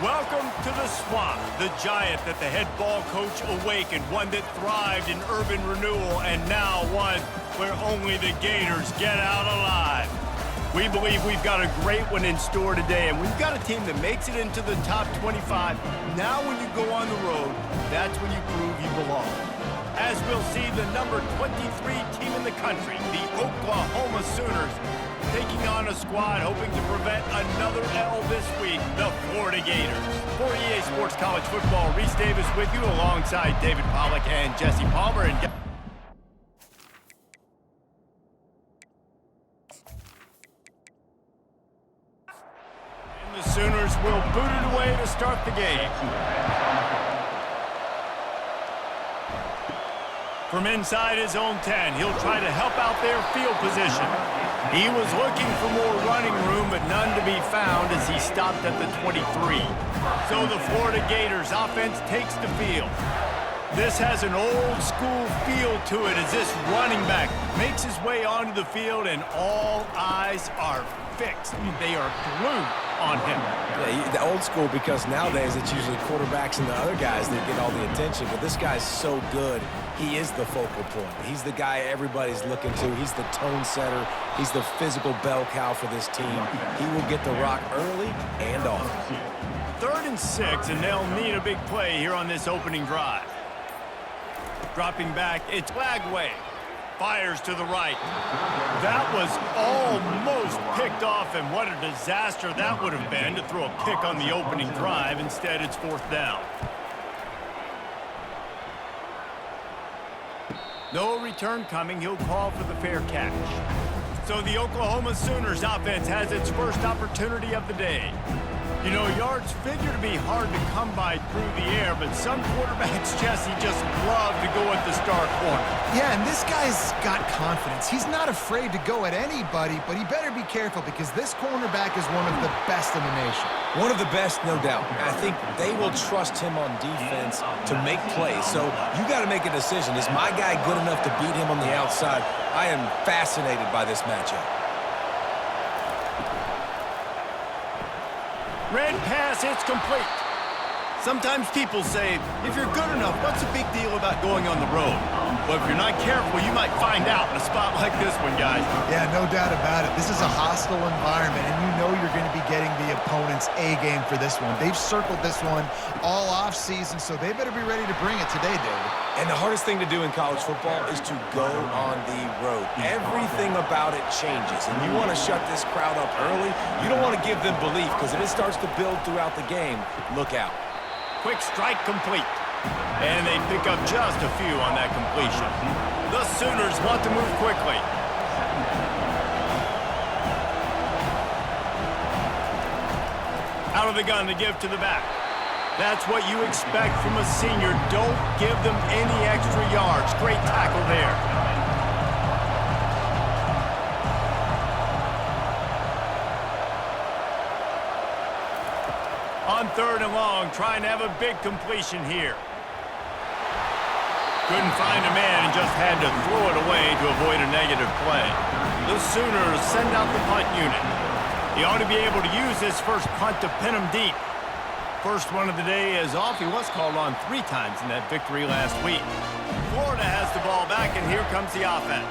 Welcome to the swamp, the giant that the head ball coach awakened, one that thrived in urban renewal, and now one where only the Gators get out alive. We believe we've got a great one in store today, and we've got a team that makes it into the top 25. Now when you go on the road, that's when you prove you belong. As we'll see, the number 23 team in the country, the Oklahoma Sooners, taking on a squad hoping to prevent another L this week, the Florida Gators. For EA Sports College Football, Reese Davis with you alongside David Pollack and Jesse Palmer. And the Sooners will boot it away to start the game. From inside his own 10, he'll try to help out their field position. He was looking for more running room, but none to be found as he stopped at the 23. So the Florida Gators offense takes the field. This has an old-school feel to it as this running back makes his way onto the field, and all eyes are fixed. I mean, they are glued on him. Yeah, the old school, because nowadays it's usually quarterbacks and the other guys that get all the attention, but this guy's so good. He is the focal point. He's the guy everybody's looking to. He's the tone setter. He's the physical bell cow for this team. He will get the rock early and often. 3rd and 6, and they'll need a big play here on this opening drive. Dropping back, it's Lagway. Fires to the right. That was almost picked off, and what a disaster that would have been to throw a pick on the opening drive. Instead, it's 4th down. No return coming. He'll call for the fair catch. So the Oklahoma Sooners offense has its first opportunity of the day. You know, yards figure to be hard to come by through the air, but some quarterbacks, Jesse, just love to go at the star corner. Yeah, and this guy's got confidence. He's not afraid to go at anybody, but he better be careful because this cornerback is one of the best in the nation. One of the best, no doubt. I think they will trust him on defense to make plays. So you got to make a decision. Is my guy good enough to beat him on the outside? I am fascinated by this matchup. Red pass, it's complete. Sometimes people say, if you're good enough, what's the big deal about going on the road? Well, if you're not careful, you might find out in a spot like this one, guys. Yeah, no doubt about it. This is a hostile environment, and you know you're going to be getting the opponent's A-game for this one. They've circled this one all off-season, so they better be ready to bring it today, David. And the hardest thing to do in college football is to go on the road. Everything about it changes, and you want to shut this crowd up early. You don't want to give them belief, because if it starts to build throughout the game, look out. Quick strike complete. And they pick up just a few on that completion. The Sooners want to move quickly. Out of the gun to give to the back. That's what you expect from a senior. Don't give them any extra yards. Great tackle there. On 3rd and long, trying to have a big completion here. Couldn't find a man and just had to throw it away to avoid a negative play. The Sooners send out the punt unit. He ought to be able to use this first punt to pin him deep. First one of the day is off. He was called on 3 times in that victory last week. Florida has the ball back, and here comes the offense.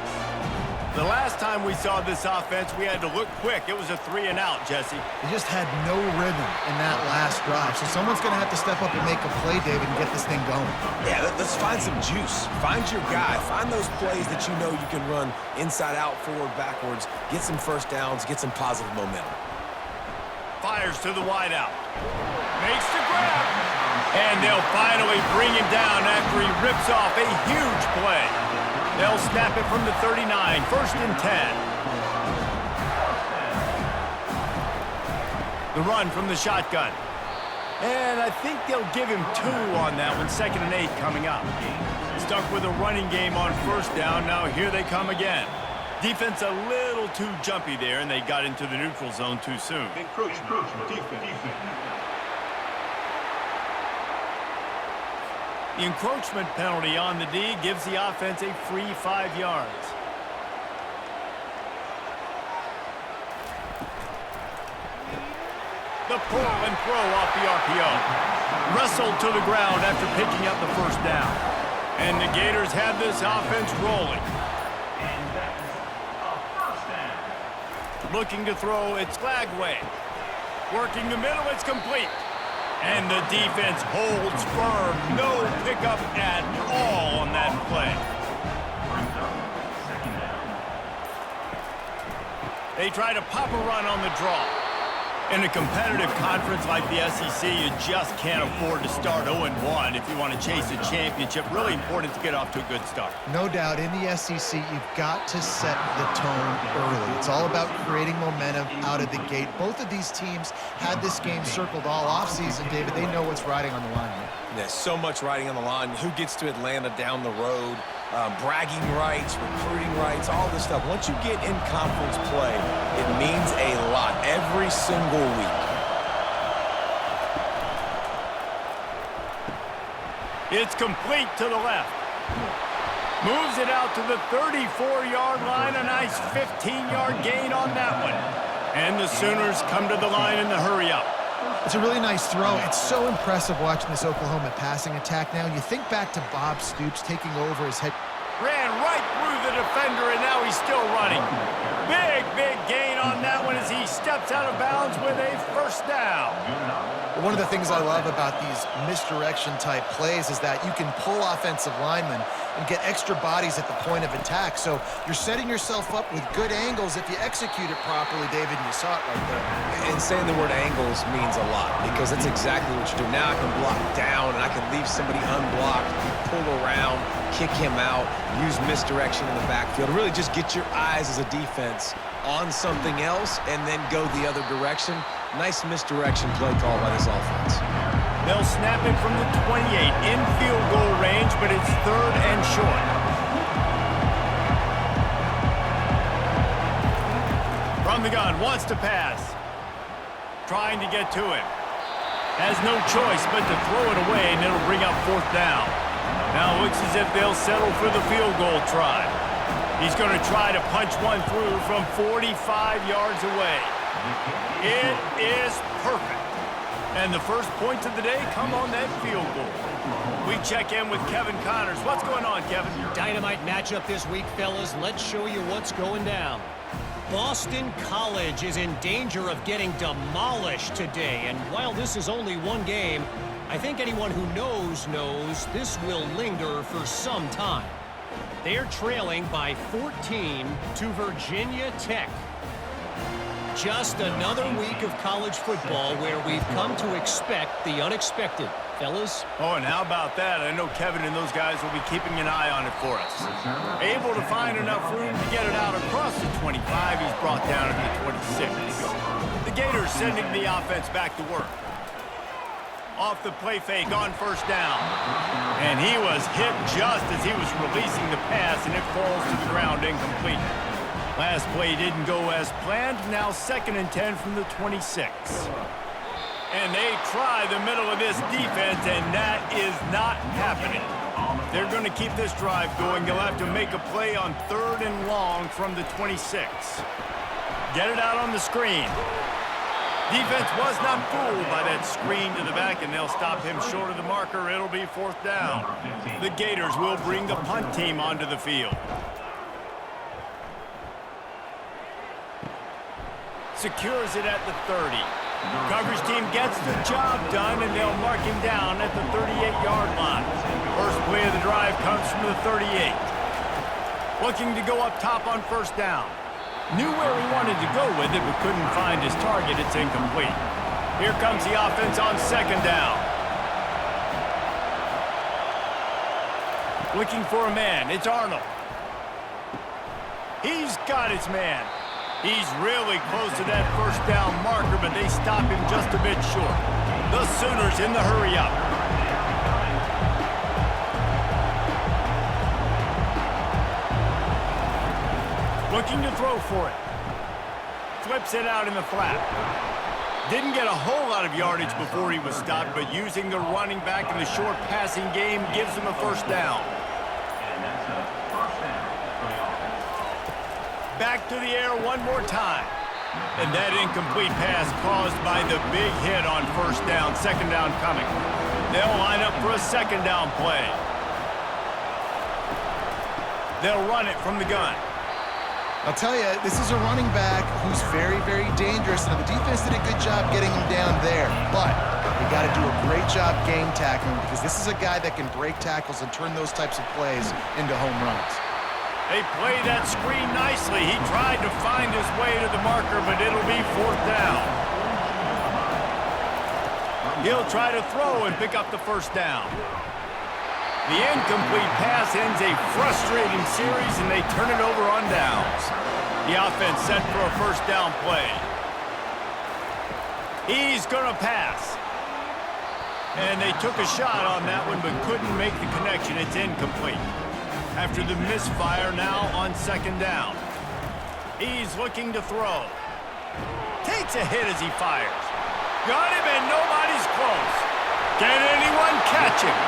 The last time we saw this offense, we had to look quick. It was a 3-and-out, Jesse. They just had no rhythm in that last drive, so someone's going to have to step up and make a play, David, and get this thing going. Yeah, let's find some juice. Find your guy. Find those plays that you know you can run inside out, forward, backwards, get some first downs, get some positive momentum. Fires to the wideout. Makes the grab. And they'll finally bring him down after he rips off a huge play. They'll snap it from the 39, 1st and 10. The run from the shotgun. And I think they'll give him 2 on that one, 2nd and 8 coming up. Stuck with a running game on 1st down, now here they come again. Defense a little too jumpy there, and they got into the neutral zone too soon. Encroachment, defense. The encroachment penalty on the D gives the offense a free 5 yards. The pull and throw off the RPO. Wrestled to the ground after picking up the first down. And the Gators have this offense rolling. Looking to throw, it's Lagway. Working the middle, it's complete. And the defense holds firm. No pickup at all on that play. They try to pop a run on the draw. In a competitive conference like the SEC, you just can't afford to start 0-1 if you want to chase a championship. Really important to get off to a good start. No doubt, in the SEC, you've got to set the tone early. It's all about creating momentum out of the gate. Both of these teams had this game circled all offseason, David. They know what's riding on the line here. There's so much riding on the line. Who gets to Atlanta down the road? Bragging rights, recruiting rights, all this stuff. Once you get in conference play, it means a lot every single week. It's complete to the left. Moves it out to the 34-yard line. A nice 15-yard gain on that one. And the Sooners come to the line in the hurry-up. It's a really nice throw. It's so impressive watching this Oklahoma passing attack now. You think back to Bob Stoops taking over his head. Ran right through the defender, and now he's still running. Big gain on that one as he steps out of bounds with a first down. One of the things I love about these misdirection-type plays is that you can pull offensive linemen and get extra bodies at the point of attack. So you're setting yourself up with good angles if you execute it properly, David, and you saw it right there. And saying the word angles means a lot because that's exactly what you do. Now I can block down, and I can leave somebody unblocked, pull around, kick him out, use misdirection in the backfield. Really just get your eyes as a defense on something else and then go the other direction. Nice misdirection play call by this offense. They'll snap it from the 28 in field goal range, but it's 3rd and short. From the gun, wants to pass. Trying to get to it. Has no choice but to throw it away, and it'll bring up 4th down. Now it looks as if they'll settle for the field goal try. He's going to try to punch one through from 45 yards away. It is perfect. And the first points of the day come on that field goal. We check in with Kevin Connors. What's going on, Kevin? Dynamite matchup this week, fellas. Let's show you what's going down. Boston College is in danger of getting demolished today. And while this is only one game, I think anyone who knows this will linger for some time. They're trailing by 14 to Virginia Tech. Just another week of college football where we've come to expect the unexpected. Fellas? Oh, and how about that? I know Kevin and those guys will be keeping an eye on it for us. Able to find enough room to get it out across the 25. He's brought down at the 26. The Gators sending the offense back to work. Off the play fake on first down. And he was hit just as he was releasing the pass, and it falls to the ground incomplete. Last play didn't go as planned. Now 2nd and 10 from the 26. And they try the middle of this defense, and that is not happening. They're going to keep this drive going. They'll have to make a play on 3rd and long from the 26. Get it out on the screen. Defense was not fooled by that screen to the back, and they'll stop him short of the marker. It'll be 4th down. The Gators will bring the punt team onto the field. Secures it at the 30. Coverage team gets the job done, and they'll mark him down at the 38-yard line. First play of the drive comes from the 38. Looking to go up top on first down. Knew where he wanted to go with it, but couldn't find his target. It's incomplete. Here comes the offense on 2nd down. Looking for a man. It's Arnold. He's got his man. He's really close to that first down marker, but they stop him just a bit short. The Sooners in the hurry-up. Looking to throw for it. Flips it out in the flat. Didn't get a whole lot of yardage before he was stopped, but using the running back in the short passing game gives him a first down. Back to the air one more time. And that incomplete pass caused by the big hit on first down, second down coming. They'll line up for a second down play. They'll run it from the gun. I'll tell you, this is a running back who's very, very dangerous. Now, the defense did a good job getting him down there, but we got to do a great job game tackling because this is a guy that can break tackles and turn those types of plays into home runs. They play that screen nicely. He tried to find his way to the marker, but it'll be fourth down. He'll try to throw and pick up the first down. The incomplete pass ends a frustrating series, and they turn it over on downs. The offense set for a first down play. He's going to pass. And they took a shot on that one, but couldn't make the connection. It's incomplete. After the misfire, now on second down. He's looking to throw. Takes a hit as he fires. Got him, and nobody's close. Can anyone catch him?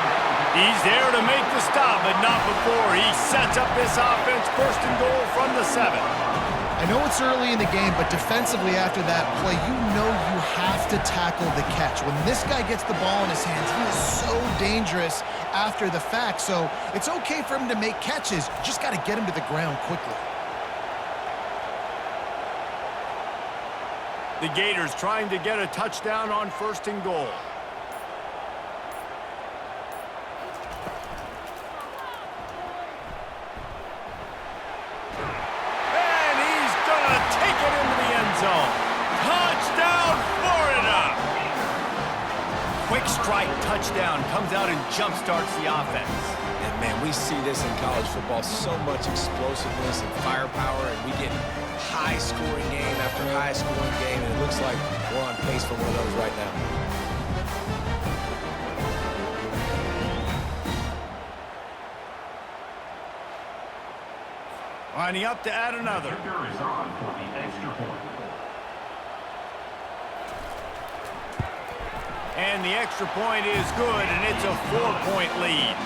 He's there to make the stop, but not before he sets up this offense first and goal from the 7. I know it's early in the game, but defensively after that play, you know you have to tackle the catch. When this guy gets the ball in his hands, he is so dangerous after the fact. So it's okay for him to make catches. You just got to get him to the ground quickly. The Gators trying to get a touchdown on first and goal. Touchdown, Florida! Quick strike touchdown comes out and jumpstarts the offense. And, man, we see this in college football, so much explosiveness and firepower, and we get high-scoring game after high-scoring game, and it looks like we're on pace for one of those right now. Lining up to add another. Is on for the extra point. And the extra point is good, and it's a 4-point lead.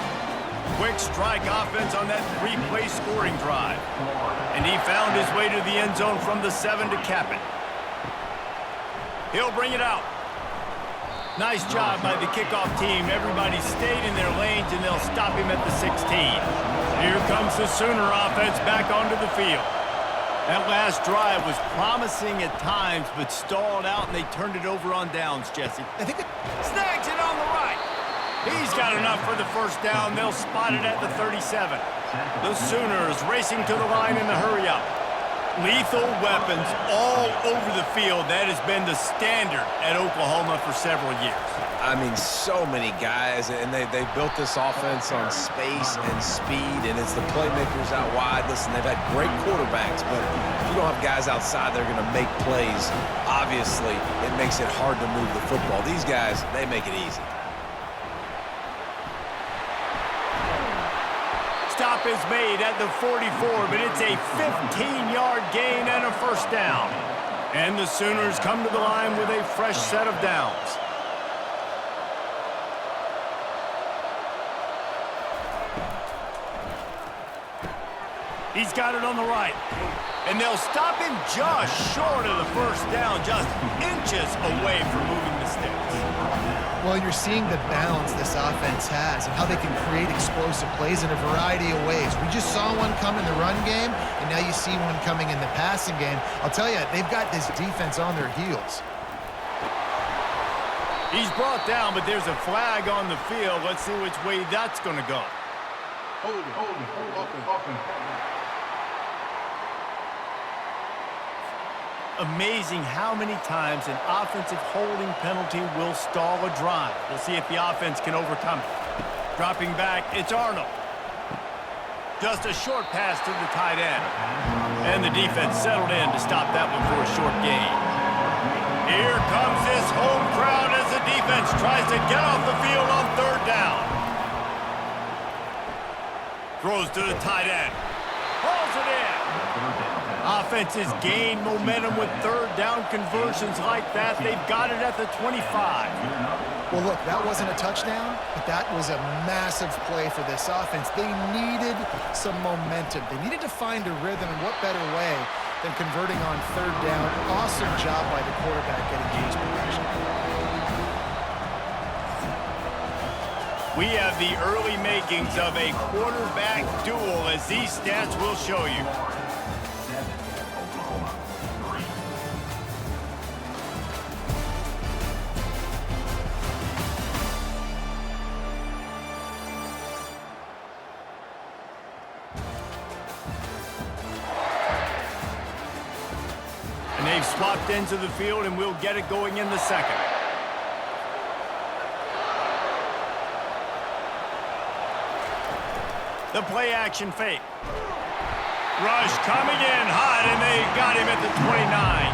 Quick strike offense on that 3-play scoring drive. And he found his way to the end zone from the 7 to cap it. He'll bring it out. Nice job by the kickoff team. Everybody stayed in their lanes, and they'll stop him at the 16. Here comes the Sooner offense back onto the field. That last drive was promising at times, but stalled out, and they turned it over on downs, Jesse. I think Snags it on the right. He's got enough for the first down. They'll spot it at the 37. The Sooners racing to the line in the hurry-up. Lethal weapons all over the field. That has been the standard at Oklahoma for several years. I mean, so many guys, and they built this offense on space and speed, and it's the playmakers out wide. Listen, they've had great quarterbacks, but if you don't have guys outside that are going to make plays, obviously it makes it hard to move the football. These guys, they make it easy. Stop is made at the 44, but it's a 15-yard gain and a first down. And the Sooners come to the line with a fresh set of downs. He's got it on the right. And they'll stop him just short of the first down, just inches away from moving the sticks. Well, you're seeing the balance this offense has and how they can create explosive plays in a variety of ways. We just saw one come in the run game, and now you see one coming in the passing game. I'll tell you, they've got this defense on their heels. He's brought down, but there's a flag on the field. Let's see which way that's going to go. Hold it. Amazing how many times an offensive holding penalty will stall a drive. We'll see if the offense can overcome it. Dropping back, it's Arnold. Just a short pass to the tight end. And the defense settled in to stop that one for a short gain. Here comes this home crowd as the defense tries to get off the field on third down. Throws to the tight end. Pulls it in. Offenses gain momentum with third down conversions like that. They've got it at the 25. Well, look, that wasn't a touchdown, but that was a massive play for this offense. They needed some momentum. They needed to find a rhythm, and what better way than converting on third down. Awesome job by the quarterback getting to his progression. We have the early makings of a quarterback duel, as these stats will show you. And they've swapped ends of the field, and we'll get it going in the second. The play action fake. Rush coming in hot, and they got him at the 29.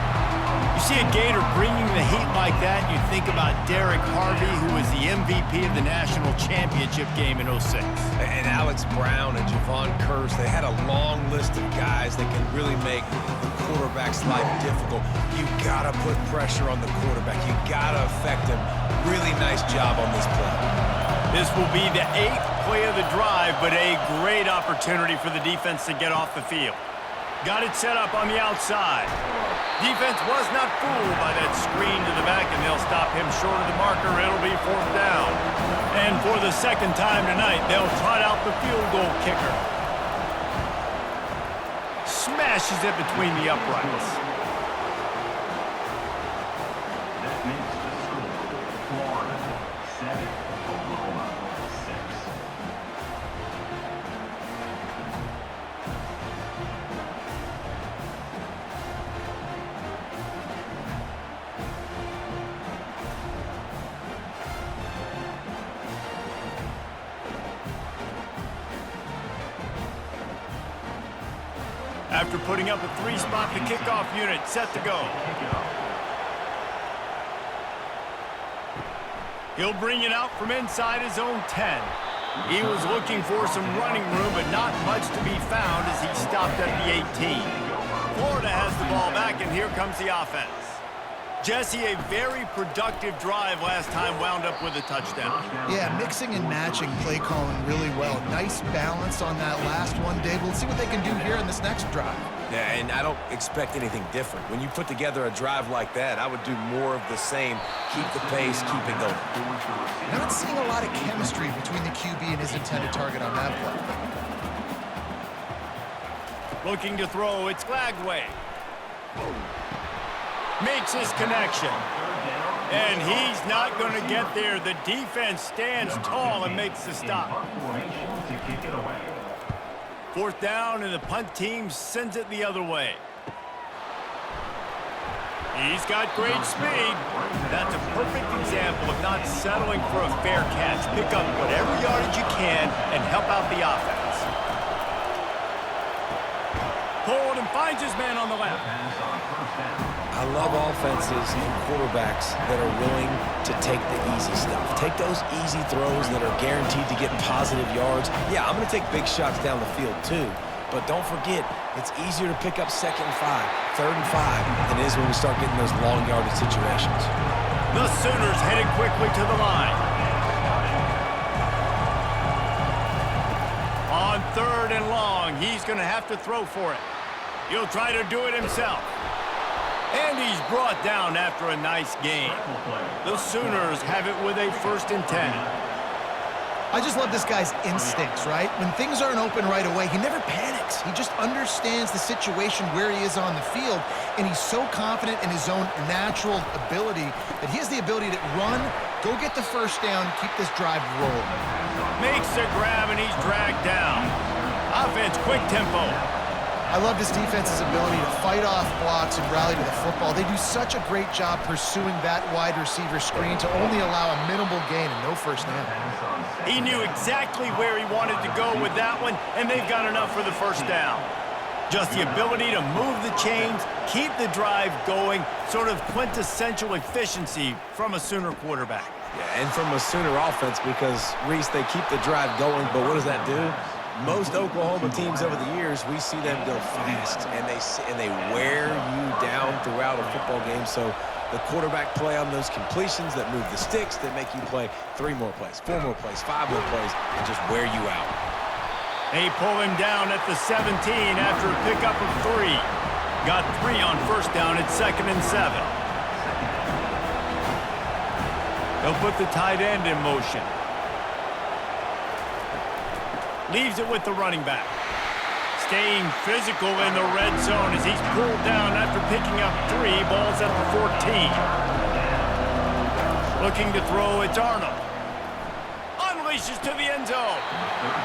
You see a Gator bringing the heat like that, you think about Derek Harvey, who was the MVP of the national championship game in '06. And Alex Brown and Javon Curse, they had a long list of guys that can really make the quarterback's life difficult. You gotta put pressure on the quarterback. You gotta affect him. Really nice job on this play. This will be the 8th play of the drive, but a great opportunity for the defense to get off the field. Got it set up on the outside. Defense was not fooled by that screen to the back, and they'll stop him short of the marker. It'll be 4th down. And for the second time tonight, they'll trot out the field goal kicker. Smashes it between the uprights. That makes the score Florida 7, Oklahoma 6. After putting up a 3-spot, the kickoff unit set to go. He'll bring it out from inside his own 10. He was looking for some running room, but not much to be found as he stopped at the 18. Florida has the ball back, and here comes the offense. Jesse, a very productive drive last time, wound up with a touchdown. Yeah, mixing and matching play calling really well. Nice balance on that last one, Dave. We'll see what they can do here in this next drive. Yeah, and I don't expect anything different. When you put together a drive like that, I would do more of the same. Keep the pace, keep it going. Not seeing a lot of chemistry between the QB and his intended target on that play. Looking to throw, it's Lagway. Makes his connection. And he's not going to get there. The defense stands tall and makes the stop. 4th down, and the punt team sends it the other way. He's got great speed. That's a perfect example of not settling for a fair catch. Pick up whatever yardage you can and help out the offense. Pulled and finds his man on the left. I love offenses and quarterbacks that are willing to take the easy stuff. Take those easy throws that are guaranteed to get positive yards. Yeah, I'm going to take big shots down the field too. But don't forget, it's easier to pick up 2nd and 5, 3rd and 5 than it is when we start getting those long yardage situations. The Sooners headed quickly to the line. On 3rd and long, he's going to have to throw for it. He'll try to do it himself. And he's brought down after a nice gain. The Sooners have it with a 1st and 10. I just love this guy's instincts, right? When things aren't open right away, he never panics. He just understands the situation where he is on the field, and he's so confident in his own natural ability that he has the ability to run, go get the 1st down, keep this drive rolling. Makes the grab, and he's dragged down. Offense, quick tempo. I love this defense's ability to fight off blocks and rally to the football. They do such a great job pursuing that wide receiver screen to only allow a minimal gain and no 1st down. He knew exactly where he wanted to go with that one, and they've got enough for the 1st down. Just the ability to move the chains, keep the drive going, sort of quintessential efficiency from a Sooner quarterback. Yeah, and from a Sooner offense, because, Reese, they keep the drive going, but what does that do? Most Oklahoma teams over the years, we see them go fast, and they wear you down throughout a football game. So The quarterback play on those completions that move the sticks, that make you play 3 more plays, 4 more plays, 5 more plays, and just wear you out. They pull him down at the 17 after a pickup of 3. Got 3 on first down at 2nd and 7. They'll put the tight end in motion. Leaves it with the running back. Staying physical in the red zone as he's pulled down after picking up 3. Balls at the 14. Looking to throw, it's Arnold. Unleashes to the end zone.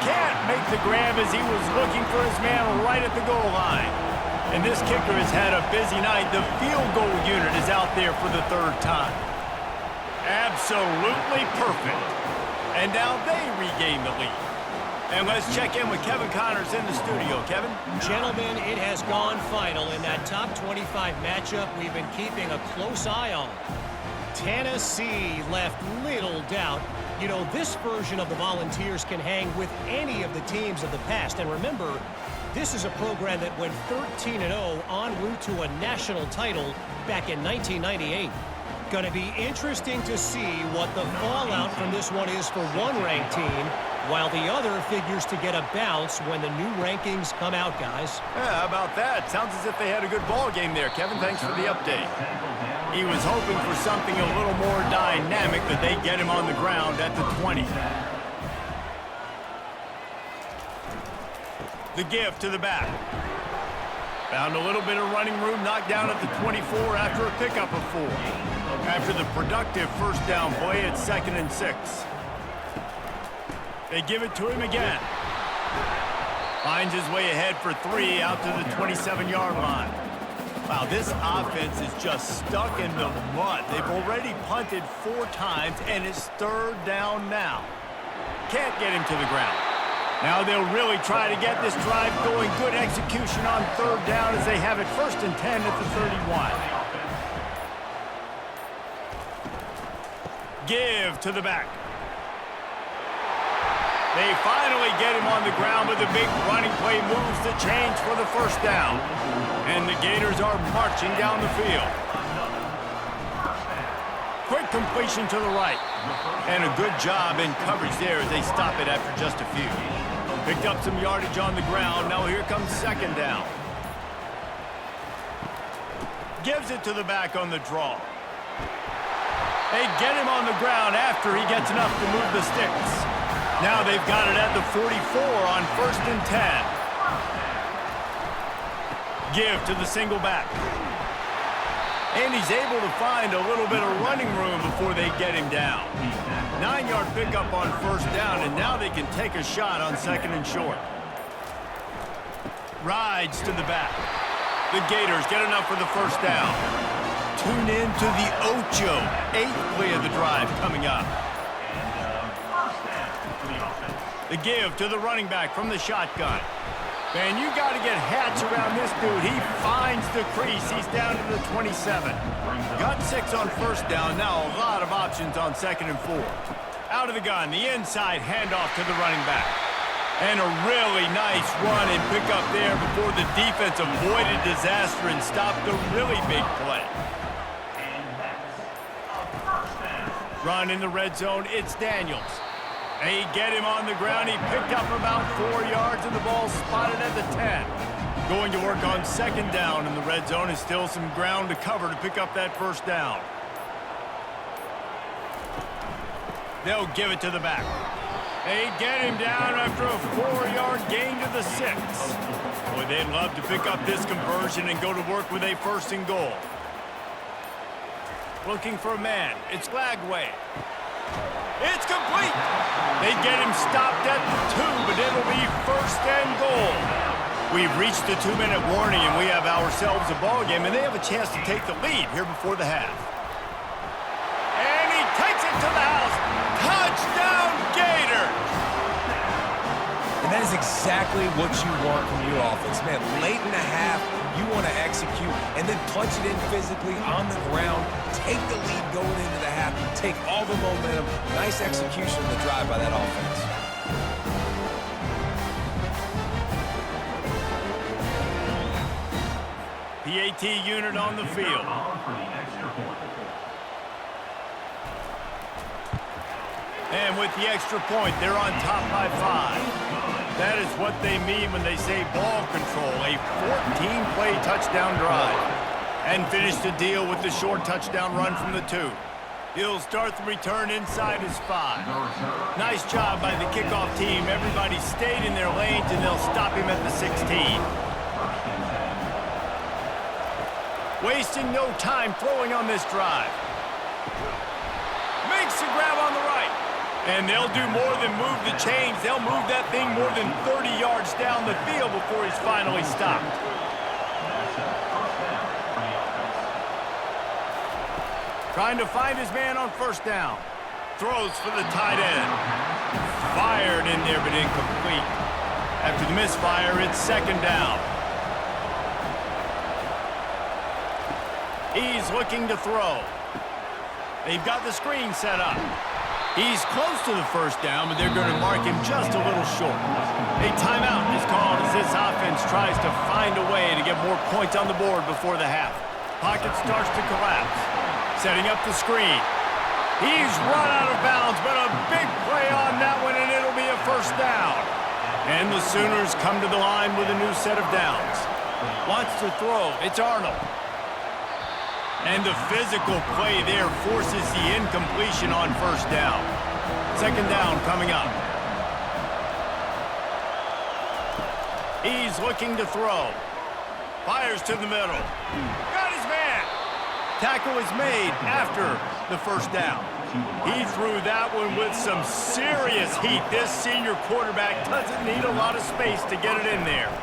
Can't make the grab as he was looking for his man right at the goal line. And this kicker has had a busy night. The field goal unit is out there for the 3rd time. Absolutely perfect. And now they regain the lead. And let's check in with Kevin Connors in the studio. Kevin? Gentlemen, it has gone final in that top 25 matchup we've been keeping a close eye on. Tennessee left little doubt. You know, this version of the Volunteers can hang with any of the teams of the past. And remember, this is a program that went 13-0 en route to a national title back in 1998. Going to be interesting to see what the fallout from this one is for one ranked team, while the other figures to get a bounce when the new rankings come out, guys. Yeah, how about that? Sounds as if they had a good ball game there, Kevin. Thanks for the update. He was hoping for something a little more dynamic, but they get him on the ground at the 20. The give to the back. Found a little bit of running room, knocked down at the 24 after a pickup of 4. After the productive first down play at 2nd and 6. They give it to him again. Finds his way ahead for 3 out to the 27-yard line. Wow, this offense is just stuck in the mud. They've already punted 4 times, and it's 3rd down now. Can't get him to the ground. Now they'll really try to get this drive going. Good execution on 3rd down as they have it 1st and 10 at the 31. Give to the back. They finally get him on the ground, but the big running play moves the chains for the 1st down. And the Gators are marching down the field. Quick completion to the right. And a good job in coverage there as they stop it after just a few. Picked up some yardage on the ground. Now here comes 2nd down. Gives it to the back on the draw. They get him on the ground after he gets enough to move the sticks. Now they've got it at the 44 on 1st and 10. Give to the single back. And he's able to find a little bit of running room before they get him down. 9-yard pickup on 1st down, and now they can take a shot on 2nd and short. Rides to the back. The Gators get enough for the 1st down. Tune in to the Ocho. 8th play of the drive coming up. The give to the running back from the shotgun. Man, you got to get hats around this dude. He finds the crease. He's down to the 27. Got 6 on 1st down. Now a lot of options on 2nd and 4. Out of the gun, the inside handoff to the running back. And a really nice run and pick up there before the defense avoided disaster and stopped a really big play. Run in the red zone, it's Daniels. They get him on the ground. He picked up about 4 yards, and the ball spotted at the 10. Going to work on 2nd down in the red zone. Is still some ground to cover to pick up that 1st down. They'll give it to the back. They get him down after a 4-yard gain to the 6. Boy, they'd love to pick up this conversion and go to work with a 1st and goal. Looking for a man. It's Lagway. It's complete. They get him stopped at the 2, but it'll be 1st and goal. We've reached the 2-minute warning, and we have ourselves a ball game, and they have a chance to take the lead here before the half. And he takes it to the house. Touchdown, Gators! And that is exactly what you want from your offense, man. Late in the half, you want to execute and then punch it in physically on the ground, take the lead going into the half, take all the momentum. Nice execution of the drive by that offense. PAT unit on the field. And with the extra point, they're on top by 5. That is what they mean when they say ball control, a 14-play touchdown drive. And finish the deal with the short touchdown run from the 2. He'll start the return inside his 5. Nice job by the kickoff team. Everybody stayed in their lanes, and they'll stop him at the 16. Wasting no time throwing on this drive. Makes the grab on the right. And they'll do more than move the chains. They'll move that thing more than 30 yards down the field before he's finally stopped. Trying to find his man on first down. Throws for the tight end. Fired in there, but incomplete. After the misfire, it's second down. He's looking to throw. They've got the screen set up. He's close to the first down, but they're going to mark him just a little short. A timeout is called as this offense tries to find a way to get more points on the board before the half. Pocket starts to collapse. Setting up the screen. He's run out of bounds, but a big play on that one, and it'll be a first down. And the Sooners come to the line with a new set of downs. Wants to throw. It's Arnold. And the physical play there forces the incompletion on first down. Second down coming up. He's looking to throw. Fires to the middle. Got his man. Tackle is made after the first down. He threw that one with some serious heat. This senior quarterback doesn't need a lot of space to get it in there.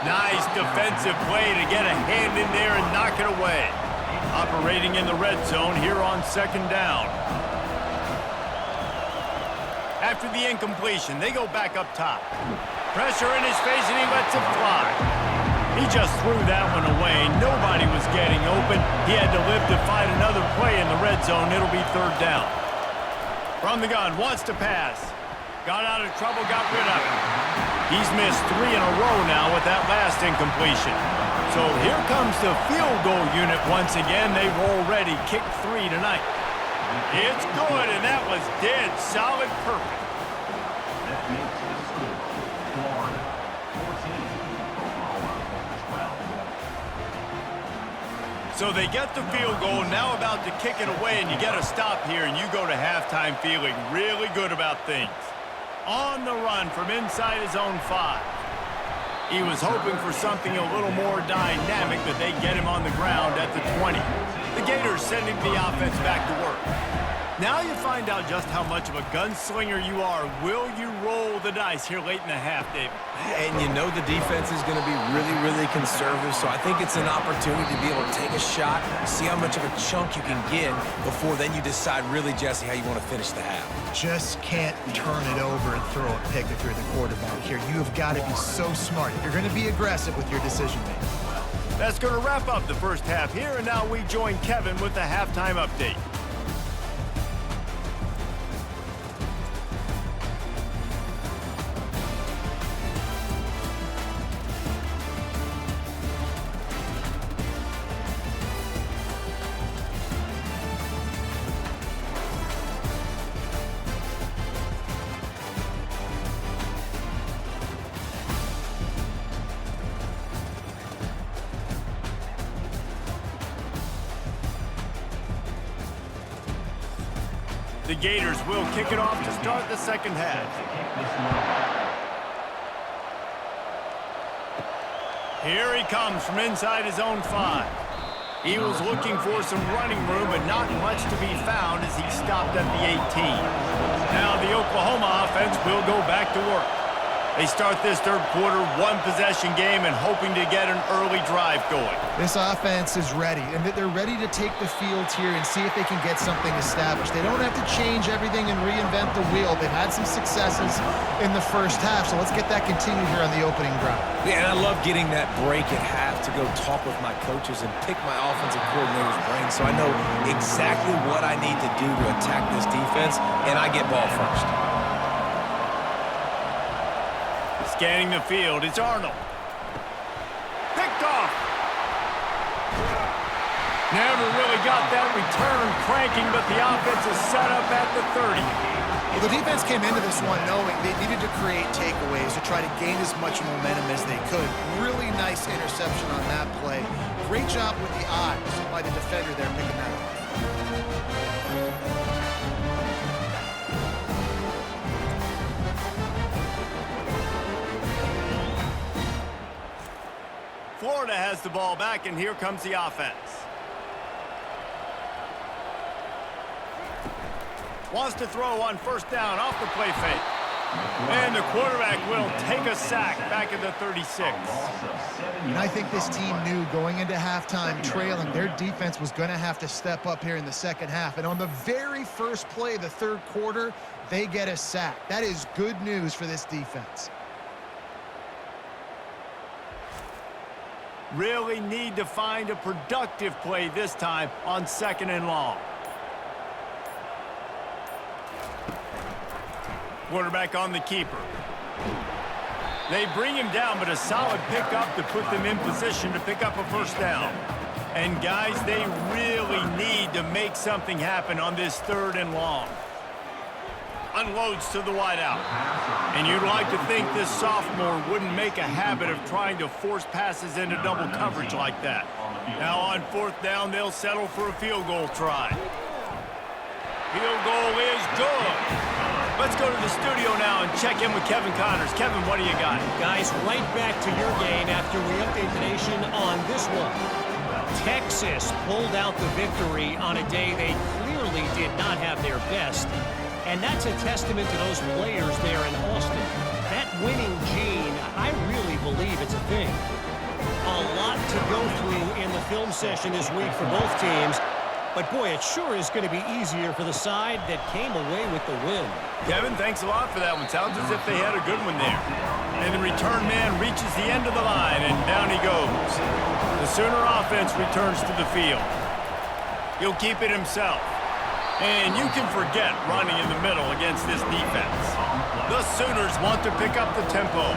Nice defensive play to get a hand in there and knock it away. Operating in the red zone here on second down. After the incompletion, they go back up top. Pressure in his face, and he lets it fly. He just threw that one away. Nobody was getting open. He had to live to fight another play in the red zone. It'll be third down. From the gun, wants to pass. Got out of trouble, got rid of it. He's missed 3 in a row now with that last incompletion. So here comes the field goal unit once again. They've already kicked 3 tonight. It's good, and that was dead solid perfect. That makes the score Florida 14, Oklahoma 12. So they get the field goal, now about to kick it away, and you get a stop here, and you go to halftime feeling really good about things. On the run from inside his own 5. He was hoping for something a little more dynamic, but they get him on the ground at the 20. The Gators sending the offense back to work. Now you find out just how much of a gunslinger you are. Will you roll the dice here late in the half, David? And you know the defense is going to be really, really conservative, so I think it's an opportunity to be able to take a shot, see how much of a chunk you can get before then you decide really, Jesse, how you want to finish the half. Just can't turn it over and throw a pick if you're the quarterback here. You have got to be so smart. You're going to be aggressive with your decision-making. That's going to wrap up the first half here, and now we join Kevin with the halftime update. The Gators will kick it off to start the second half. Here he comes from inside his own 5. He was looking for some running room, but not much to be found as he stopped at the 18. Now the Oklahoma offense will go back to work. They start this third quarter, 1-possession game, and hoping to get an early drive going. This offense is ready, and they're ready to take the field here and see if they can get something established. They don't have to change everything and reinvent the wheel. They've had some successes in the first half, so let's get that continued here on the opening drive. Yeah, and I love getting that break at half to go talk with my coaches and pick my offensive coordinator's brain so I know exactly what I need to do to attack this defense, and I get ball first. Scanning the field, it's Arnold. Picked off. Never really got that return cranking, but the offense is set up at the 30. Well, the defense came into this one knowing they needed to create takeaways to try to gain as much momentum as they could. Really nice interception on that play. Great job with the eyes by the defender there picking that off. Florida has the ball back, and here comes the offense. Wants to throw on first down off the play fake. And the quarterback will take a sack back at the 36. And I think this team knew going into halftime trailing, their defense was going to have to step up here in the second half. And on the very first play of the third quarter, they get a sack. That is good news for this defense. Really need to find a productive play this time on 2nd and long. Quarterback on the keeper. They bring him down, but a solid pickup to put them in position to pick up a first down. And guys, they really need to make something happen on this 3rd and long. Unloads to the wideout. And you'd like to think this sophomore wouldn't make a habit of trying to force passes into double coverage like that. Now on 4th down, they'll settle for a field goal try. Field goal is good. Let's go to the studio now and check in with Kevin Connors. Kevin, what do you got? Guys, right back to your game after we update the nation on this one. Texas pulled out the victory on a day they clearly did not have their best. And that's a testament to those players there in Austin. That winning gene, I really believe it's a thing. A lot to go through in the film session this week for both teams. But, boy, it sure is going to be easier for the side that came away with the win. Kevin, thanks a lot for that one. Sounds as if they had a good one there. And the return man reaches the end of the line, and down he goes. The Sooner offense returns to the field. He'll keep it himself. And you can forget running in the middle against this defense. The Sooners want to pick up the tempo.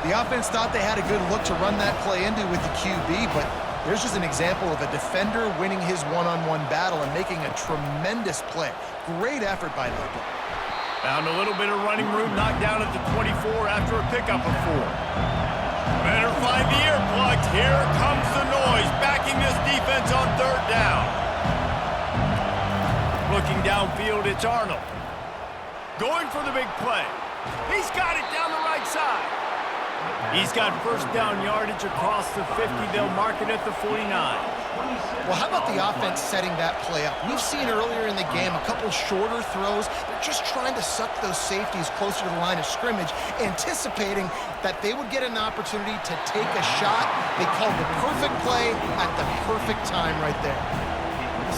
The offense thought they had a good look to run that play into with the QB, but there's just an example of a defender winning his one-on-one battle and making a tremendous play. Great effort by Lagway. Found a little bit of running room, knocked down at the 24 after a pickup of 4. Better find the earplugs. Here comes the noise, backing this defense on 3rd down. Looking downfield, it's Arnold. Going for the big play. He's got it down the right side. He's got first down yardage across the 50. They'll mark it at the 49. Well, how about the offense setting that play up? We've seen earlier in the game a couple shorter throws. They're just trying to suck those safeties closer to the line of scrimmage, anticipating that they would get an opportunity to take a shot. They called the perfect play at the perfect time right there.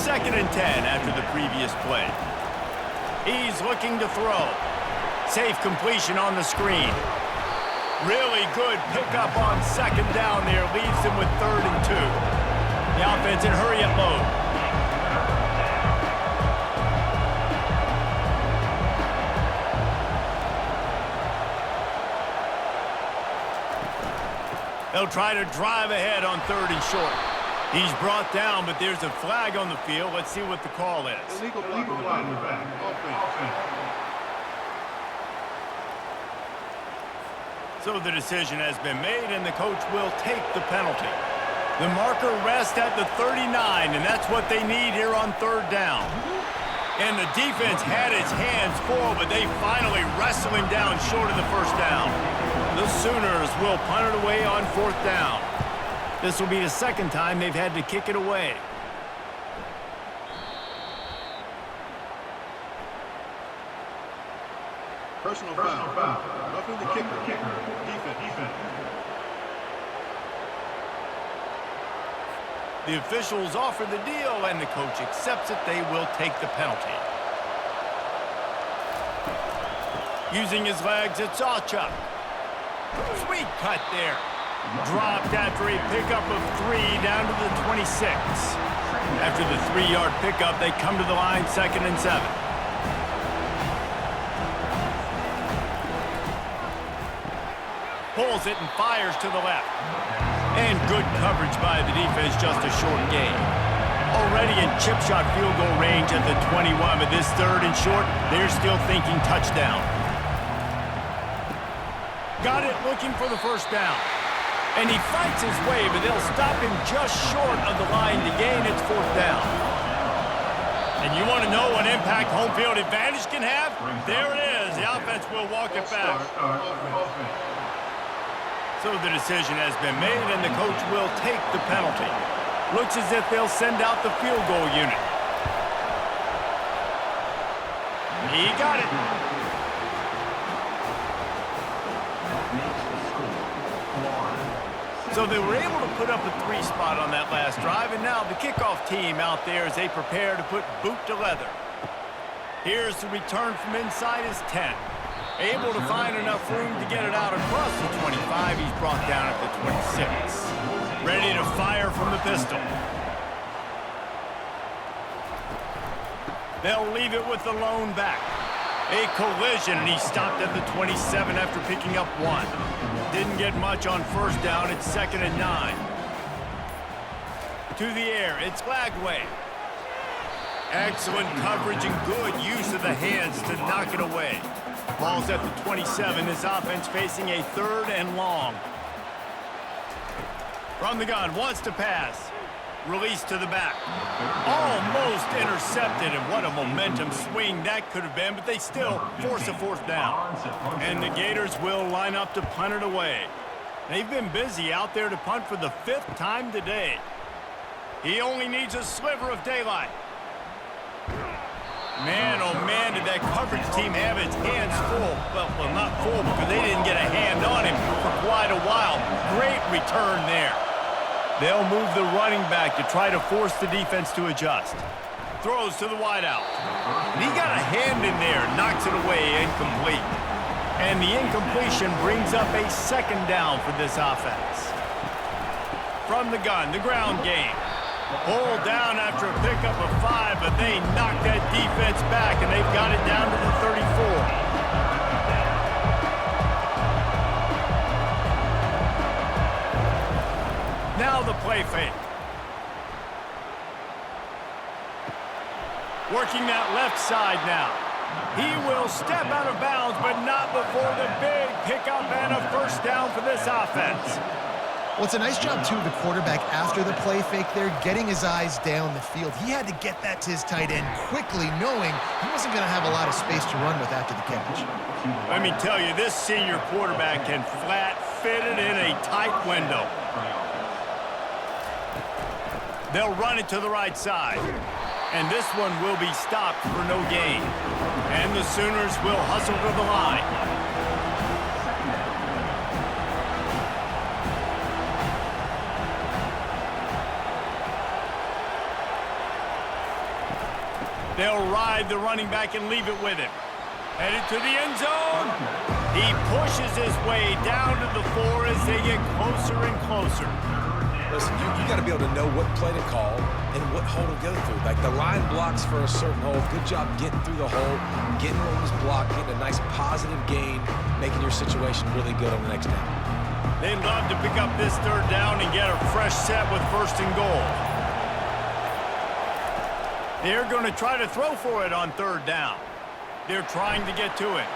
2nd and 10 after the previous play. He's looking to throw. Safe completion on the screen. Really good pickup on 2nd down there. Leaves them with 3rd and 2. The offense in hurry-up mode. They'll try to drive ahead on 3rd and short. He's brought down, but there's a flag on the field. Let's see what the call is. Illegal flag. Offense. So the decision has been made, and the coach will take the penalty. The marker rests at the 39, and that's what they need here on 3rd down. And the defense had its hands full, but they finally wrestle him down short of the first down. The Sooners will punt it away on 4th down. This will be the 2nd time they've had to kick it away. Personal foul. Roughing the kicker. Defense. The officials offer the deal, and the coach accepts it. They will take the penalty. Using his legs, it's Sawchuck. Sweet cut there. Dropped after a pickup of 3 down to the 26. After the 3-yard pickup, they come to the line 2nd and 7. Pulls it and fires to the left. And good coverage by the defense, just a short gain. Already in chip shot field goal range at the 21, but this third and short, they're still thinking touchdown. Got it, looking for the first down. And he fights his way, but they'll stop him just short of the line to gain its fourth down. And you want to know what impact home field advantage can have? There it is. The offense will walk it back. So the decision has been made, and the coach will take the penalty. Looks as if they'll send out the field goal unit. He got it. So they were able to put up a 3 spot on that last drive, and now the kickoff team out there as they prepare to put boot to leather. Here's the return from inside his 10. Able to find enough room to get it out across the 25. He's brought down at the 26. Ready to fire from the pistol. They'll leave it with the lone back. A collision, and he stopped at the 27 after picking up 1. Didn't get much on first down. It's 2nd and 9. To the air, it's Lagway. Excellent coverage and good use of the hands to knock it away. Ball's at the 27. This offense facing a 3rd and long. From the gun, wants to pass. Release to the back. Almost intercepted, and what a momentum swing that could have been, but they still force a 4th down. And the Gators will line up to punt it away. They've been busy out there to punt for the 5th time today. He only needs a sliver of daylight. Man, oh man, did that coverage team have its hands full. Well, not full because they didn't get a hand on him for quite a while. Great return there. They'll move the running back to try to force the defense to adjust. Throws to the wideout. And he got a hand in there, knocks it away, incomplete. And the incompletion brings up a 2nd down for this offense. From the gun, the ground game. Pulled down after a pickup of 5, but they knocked that defense back, and they've got it down to the 34. Now the play fake. Working that left side now. He will step out of bounds, but not before the big pickup and a 1st down for this offense. Well, it's a nice job, too, the quarterback after the play fake there, getting his eyes down the field. He had to get that to his tight end quickly, knowing he wasn't going to have a lot of space to run with after the catch. Let me tell you, this senior quarterback can flat fit it in a tight window. They'll run it to the right side. And this one will be stopped for no gain. And the Sooners will hustle to the line. They'll ride the running back and leave it with him. Headed to the end zone. He pushes his way down to the 4 as they get closer and closer. Listen, you got to be able to know what play to call and what hole to go through. Like the line blocks for a certain hole. Good job getting through the hole, getting what was blocked, getting a nice positive gain, making your situation really good on the next down. They'd love to pick up this 3rd down and get a fresh set with 1st and goal. They're going to try to throw for it on 3rd down. They're trying to get to it.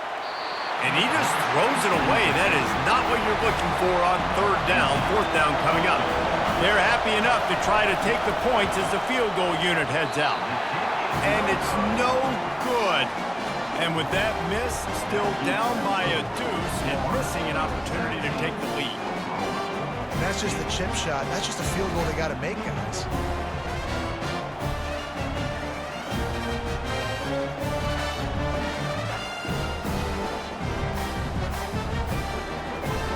And he just throws it away. That is not what you're looking for on 3rd down, 4th down coming up. They're happy enough to try to take the points as the field goal unit heads out. And it's no good. And with that miss, still down by a deuce and missing an opportunity to take the lead. That's just the chip shot. That's just a field goal they got to make, guys.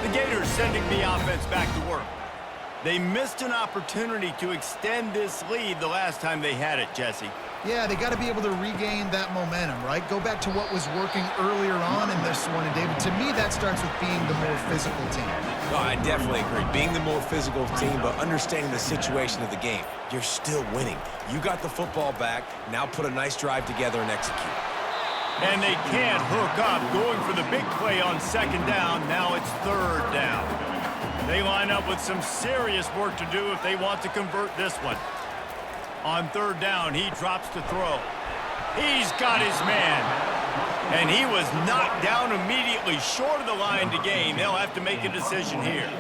The Gators sending the offense back to work. They missed an opportunity to extend this lead the last time they had it, Jesse. Yeah, they got to be able to regain that momentum, right? Go back to what was working earlier on in this one. And, David, to me, that starts with being the more physical team. No, I definitely agree. Being the more physical team, but understanding the situation of the game. You're still winning. You got the football back. Now put a nice drive together and execute. And they can't hook up. Going for the big play on 2nd down. Now it's 3rd down. They line up with some serious work to do if they want to convert this one. On third down, he drops to throw. He's got his man. And he was knocked down immediately short of the line to gain. They'll have to make a decision here.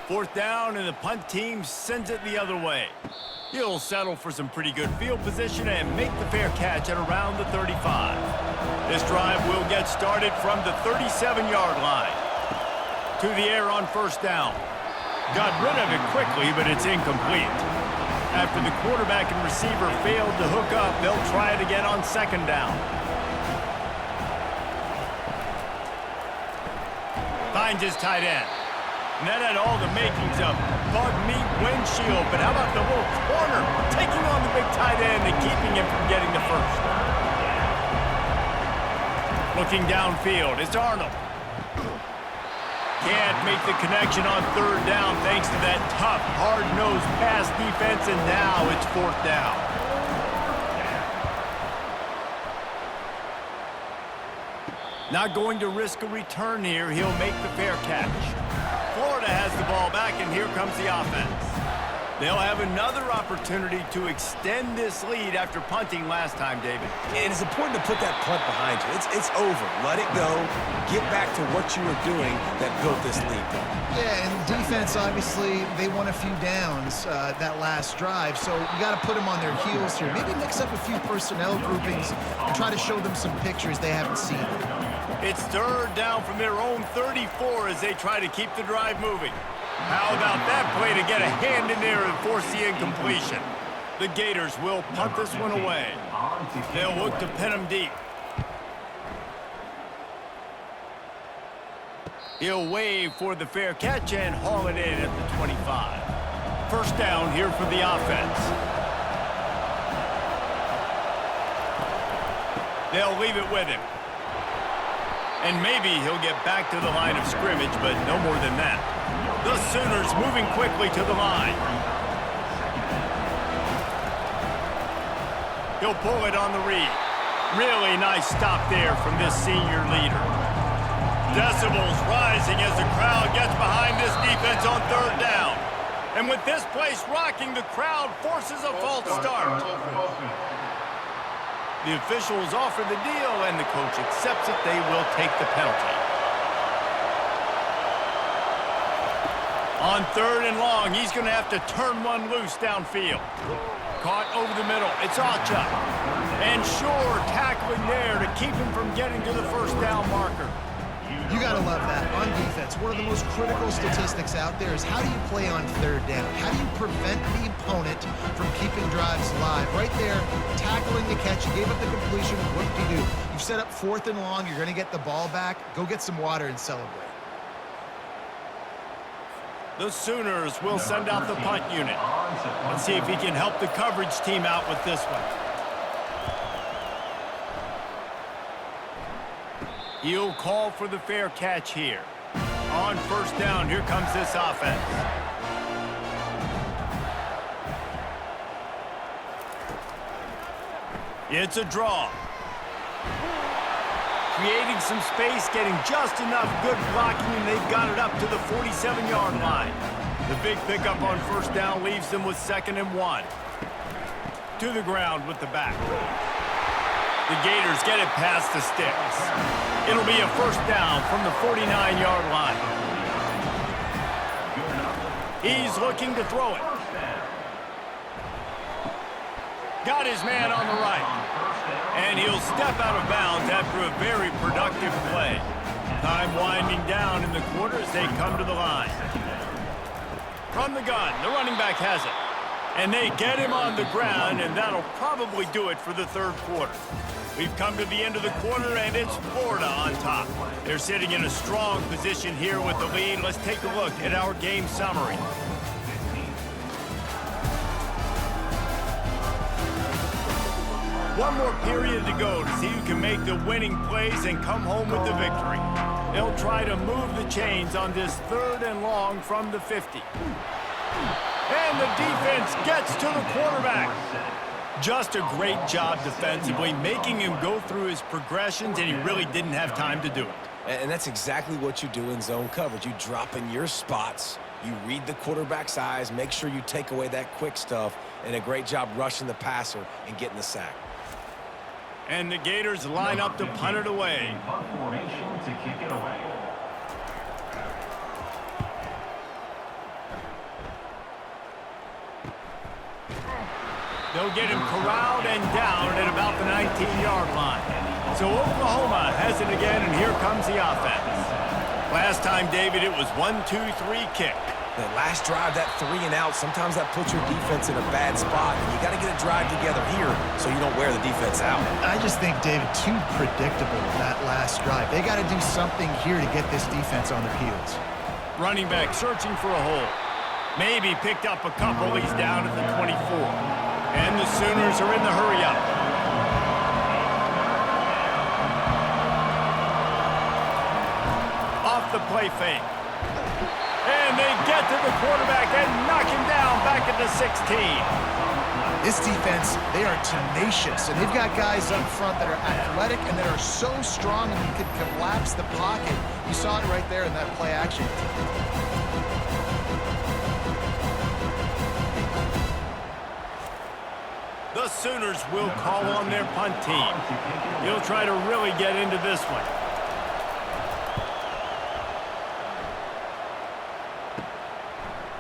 Fourth down, and the punt team sends it the other way. He'll settle for some pretty good field position and make the fair catch at around the 35. This drive will get started from the 37-yard line. To the air on first down. Got rid of it quickly, but it's incomplete. After the quarterback and receiver failed to hook up, they'll try it again on second down. Finds his tight end. And that had all the makings of bug meat windshield, but how about the little corner taking on the big tight end and keeping him from getting the first? Looking downfield, it's Arnold. Can't make the connection on third down thanks to that tough, hard-nosed pass defense, and now it's fourth down. Not going to risk a return here. He'll make the fair catch. Florida has the ball back, and here comes the offense. They'll have another opportunity to extend this lead after punting last time, David. And it's important to put that punt behind you. It's over. Let it go. Get back to what you were doing that built this lead. Yeah, and defense, obviously, they won a few downs that last drive, so you got to put them on their heels here. Maybe mix up a few personnel groupings and try to show them some pictures they haven't seen. It's third down from their own 34 as they try to keep the drive moving. How about that play to get a hand in there and force the incompletion? The Gators will punt this one away. They'll look to pin him deep. He'll wave for the fair catch and haul it in at the 25. First down here for the offense. They'll leave it with him. And maybe he'll get back to the line of scrimmage, but no more than that. The Sooners moving quickly to the line. He'll pull it on the read. Really nice stop there from this senior leader. Decibels rising as the crowd gets behind this defense on third down. And with this place rocking, the crowd forces a false start. The officials offer the deal, and the coach accepts it. They will take the penalty. On third and long, he's going to have to turn one loose downfield. Caught over the middle. It's Acha. And Shore tackling there to keep him from getting to the first down marker. You got to love that. On defense, one of the most critical statistics out there is how do you play on third down? How do you prevent the opponent from keeping drives alive? Right there, tackling the catch. You gave up the completion. What do you do? You've set up fourth and long. You're going to get the ball back. Go get some water and celebrate. The Sooners will send out the punt unit. Let's see if he can help the coverage team out with this one. He'll call for the fair catch here. On first down, here comes this offense. It's a draw. Creating some space, getting just enough good blocking, and they've got it up to the 47-yard line. The big pickup on first down leaves them with 2nd and 1. To the ground with the back. The Gators get it past the sticks. It'll be a first down from the 49-yard line. He's looking to throw it. Got his man on the right. And he'll step out of bounds after a very productive play. Time winding down in the quarter as they come to the line. From the gun, the running back has it. And they get him on the ground, and that'll probably do it for the third quarter. We've come to the end of the quarter, and it's Florida on top. They're sitting in a strong position here with the lead. Let's take a look at our game summary. One more period to go to see who can make the winning plays and come home with the victory. They'll try to move the chains on this 3rd and long from the 50. And the defense gets to the quarterback. Just a great job defensively, making him go through his progressions, and he really didn't have time to do it. And that's exactly what you do in zone coverage. You drop in your spots, You read the quarterback's eyes, make sure you take away that quick stuff, and a great job rushing the passer and getting the sack. And the Gators line up to punt it away. Punt formation to kick it away. They'll get him corralled and down at about the 19-yard line. So Oklahoma has it again, and here comes the offense. Last time, David, it was 1-2-3 kick. That last drive, that 3 and out, sometimes that puts your defense in a bad spot. And you got to get a drive together here so you don't wear the defense out. I just think, David, too predictable that last drive. They got to do something here to get this defense on their heels. Running back searching for a hole. Maybe picked up a couple. He's down at the 24. And the Sooners are in the hurry-up. Off the play fake. And they get to the quarterback and knock him down back at the 16. This defense, they are tenacious, and they've got guys up front that are athletic and that are so strong and you can collapse the pocket. You saw it right there in that play action. The Sooners will call on their punt team. He'll try to really get into this one.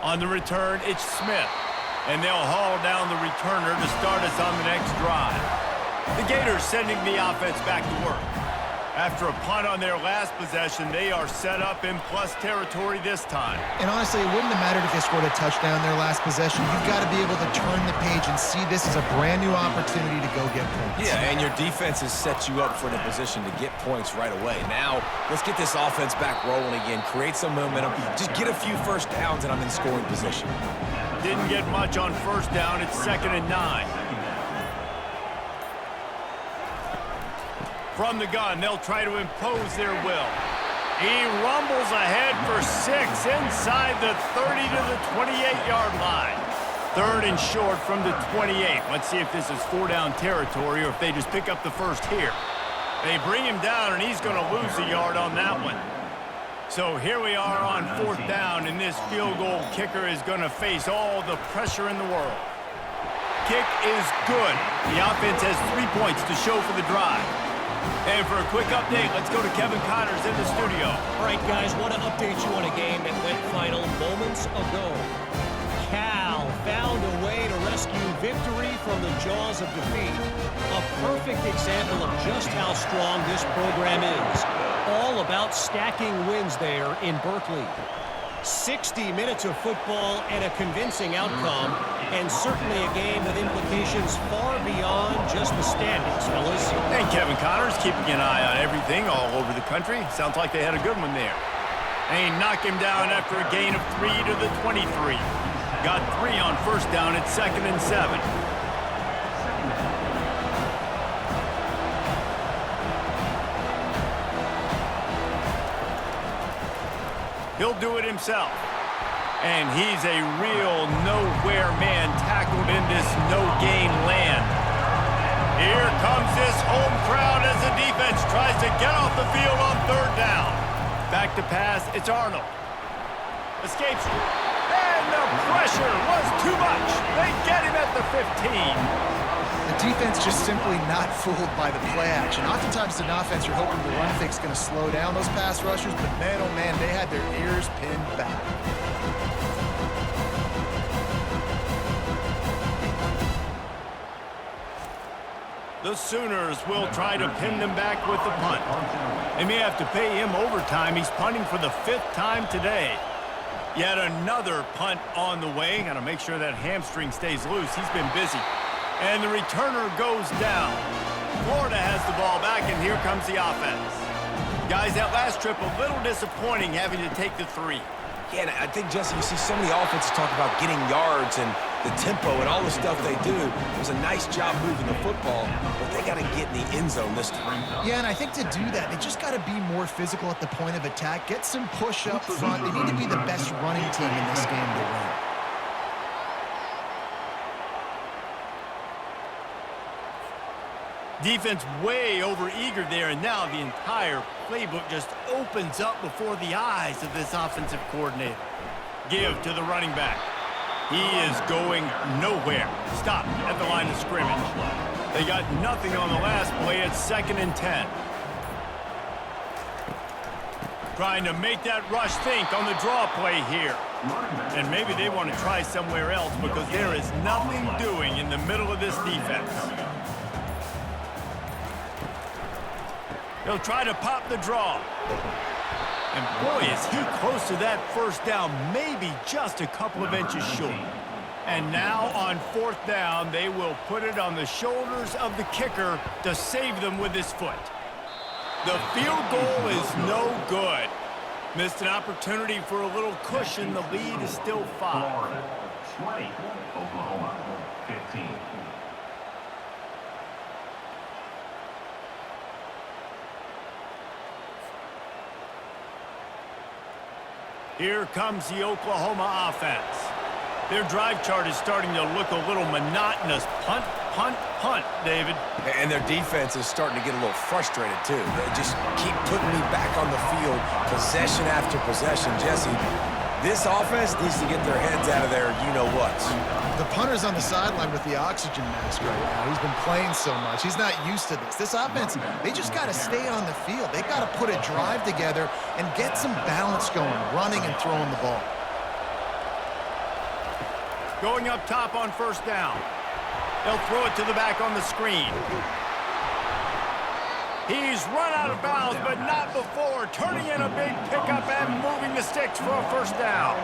On the return, it's Smith. And they'll haul down the returner to start us on the next drive. The Gators sending the offense back to work. After a punt on their last possession, they are set up in plus territory this time. And honestly, it wouldn't have mattered if they scored a touchdown their last possession. You've got to be able to turn the page and see this as a brand new opportunity to go get points. Yeah, and your defense has set you up for the position to get points right away. Now, let's get this offense back rolling again, create some momentum, just get a few first downs, and I'm in scoring position. Didn't get much on first down. It's 2nd and 9. From the gun, they'll try to impose their will. He rumbles ahead for 6 inside the 30 to the 28-yard line. 3rd and short from the 28. Let's see if this is 4-down territory or if they just pick up the first here. They bring him down, and he's going to lose a yard on that one. So here we are on 4th down, and this field goal kicker is going to face all the pressure in the world. Kick is good. The offense has 3 points to show for the drive. And for a quick update, let's go to Kevin Connors in the studio. All right, guys, want to update you on a game that went final moments ago. Cal found a way to rescue victory from the jaws of defeat. A perfect example of just how strong this program is. All about stacking wins there in Berkeley. 60 minutes of football and a convincing outcome, and certainly a game with implications far beyond just the standings, fellas. And Kevin Connors keeping an eye on everything all over the country. Sounds like they had a good one there. They knock him down after a gain of 3 to the 23. Got 3 on first down at 2nd and 7. He'll do it himself. And he's a real nowhere man tackled in this no-game land. Here comes this home crowd as the defense tries to get off the field on 3rd down. Back to pass, it's Arnold. Escapes. And the pressure was too much. They get him at the 15. The defense just simply not fooled by the play action. Oftentimes, in offense, you're hoping the run fake's going to slow down those pass rushers, but man, oh man, they had their ears pinned back. The Sooners will try to pin them back with the punt. They may have to pay him overtime. He's punting for the 5th time today. Yet another punt on the way. Got to make sure that hamstring stays loose. He's been busy. And the returner goes down. Florida has the ball back, and here comes the offense. Guys, that last trip, a little disappointing having to take the 3. Yeah, and I think, Jesse, you see so many offenses talk about getting yards and the tempo and all the stuff they do. It was a nice job moving the football, but they got to get in the end zone this time. Yeah, and I think to do that, they just got to be more physical at the point of attack, get some push up front. They need to be the best running team in this game to win. Defense way over-eager there, and now the entire playbook just opens up before the eyes of this offensive coordinator. Give to the running back. He is going nowhere. Stop at the line of scrimmage. They got nothing on the last play. It's 2nd and 10. Trying to make that rush think on the draw play here. And maybe they want to try somewhere else because there is nothing doing in the middle of this defense. They'll try to pop the draw. And boy, is he close to that first down, maybe just a couple of inches short. And now on 4th down, they will put it on the shoulders of the kicker to save them with his foot. The field goal is no good. Missed an opportunity for a little cushion. The lead is still 5. Florida 20, Oklahoma 15. Here comes the Oklahoma offense. Their drive chart is starting to look a little monotonous. Punt, punt, punt, David. And their defense is starting to get a little frustrated, too. They just keep putting me back on the field, possession after possession. Jesse, this offense needs to get their heads out of their you-know-whats. The punter's on the sideline with the oxygen mask right now. He's been playing so much. He's not used to this. This offense, they just got to stay on the field. They've got to put a drive together and get some balance going, running and throwing the ball. Going up top on 1st down. They'll throw it to the back on the screen. He's run out of bounds, but not before. Turning in a big pickup and moving the sticks for a 1st down.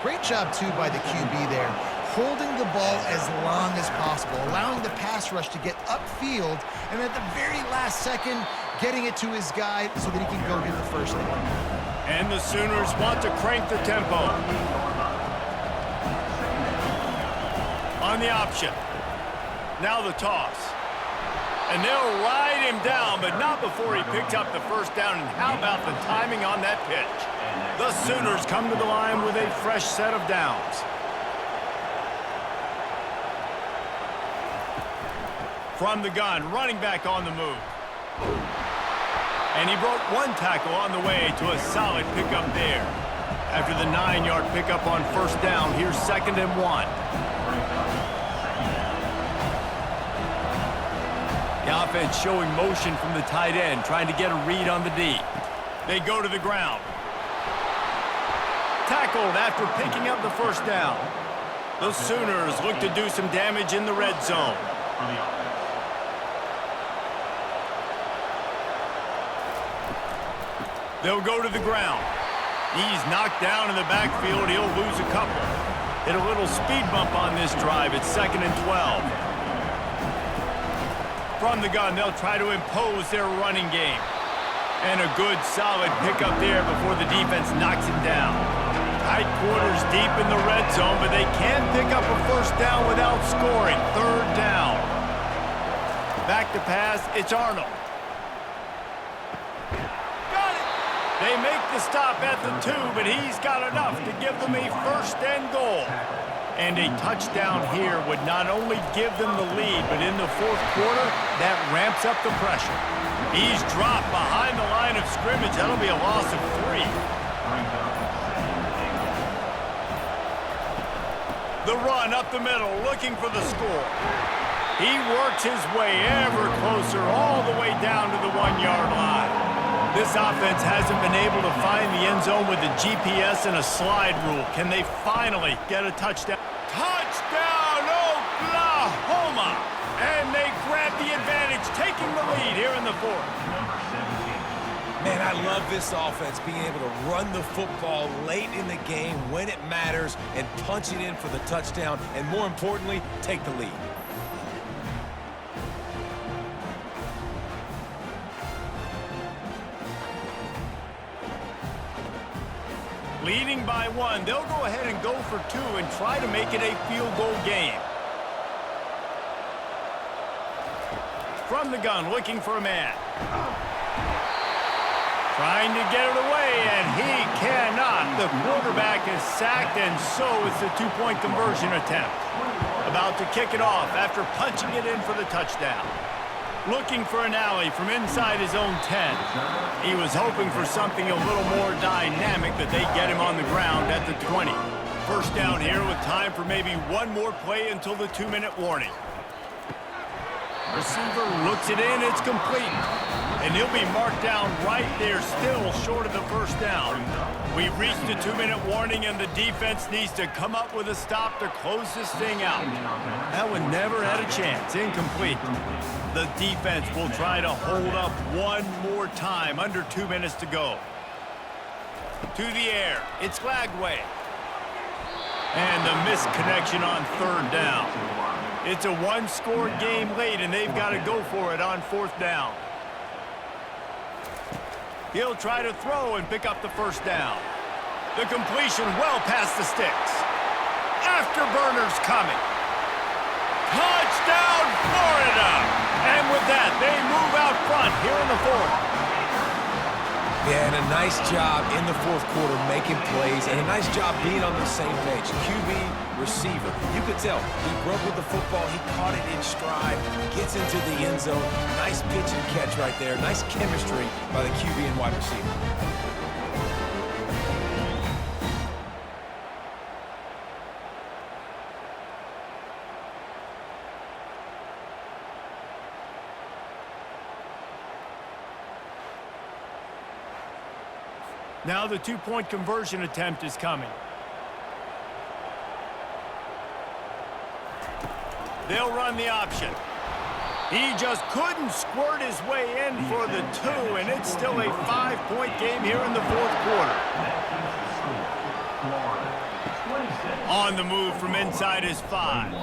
Great job, too, by the QB there, holding the ball as long as possible, allowing the pass rush to get upfield, and at the very last second, getting it to his guy so that he can go get the 1st down. And the Sooners want to crank the tempo. On the option. Now the toss. And they'll ride him down, but not before he picks up the 1st down. And how about the timing on that pitch? The Sooners come to the line with a fresh set of downs. From the gun, running back on the move. And he broke 1 tackle on the way to a solid pickup there. After the 9-yard pickup on 1st down, here's 2nd and 1. The offense showing motion from the tight end, trying to get a read on the D. They go to the ground. Tackled after picking up the 1st down. The Sooners look to do some damage in the red zone. They'll go to the ground. He's knocked down in the backfield. He'll lose a couple. Hit a little speed bump on this drive. It's 2nd and 12. From the gun, they'll try to impose their running game. And a good, solid pickup there before the defense knocks him down. Tight quarters deep in the red zone, but they can pick up a 1st down without scoring. 3rd down. Back to pass, it's Arnold. Got it! They make the stop at the 2, but he's got enough to give them a 1st and goal. And a touchdown here would not only give them the lead, but in the 4th quarter, that ramps up the pressure. He's dropped behind the line of scrimmage. That'll be a loss of 3. The run up the middle, looking for the score. He works his way ever closer, all the way down to the 1-yard line. This offense hasn't been able to find the end zone with the GPS and a slide rule. Can they finally get a touchdown? Touchdown, Oklahoma! And they grab the advantage, taking the lead here in the 4th. Man, I love this offense being able to run the football late in the game when it matters and punch it in for the touchdown, and more importantly, take the lead. Leading by 1, they'll go ahead and go for 2 and try to make it a field goal game. From the gun, looking for a man. Trying to get it away, and he cannot. The quarterback is sacked, and so is the 2-point conversion attempt. About to kick it off after punching it in for the touchdown. Looking for an alley from inside his own 10. He was hoping for something a little more dynamic, that they get him on the ground at the 20. First down here with time for maybe one more play until the 2-minute warning. Receiver looks it in, it's complete. And he'll be marked down right there, still short of the first down. We've reached the 2-minute warning, and the defense needs to come up with a stop to close this thing out. That one never had a chance. Incomplete. The defense will try to hold up one more time. Under 2 minutes to go. To the air. It's Lagway. And the misconnection on third down. It's a one-score game late, and they've got to go for it on fourth down. He'll try to throw and pick up the first down. The completion well past the sticks. Afterburners coming. Touchdown, Florida! And with that, they move out front here in the fourth. Yeah, and a nice job in the fourth quarter making plays, and a nice job being on the same page. QB, receiver. You could tell he broke with the football. He caught it in stride, gets into the end zone. Nice pitch and catch right there. Nice chemistry by the QB and wide receiver. Now the two-point conversion attempt is coming. They'll run the option. He just couldn't squirt his way in for the 2, and it's still a 5-point game here in the fourth quarter. On the move from inside his 5.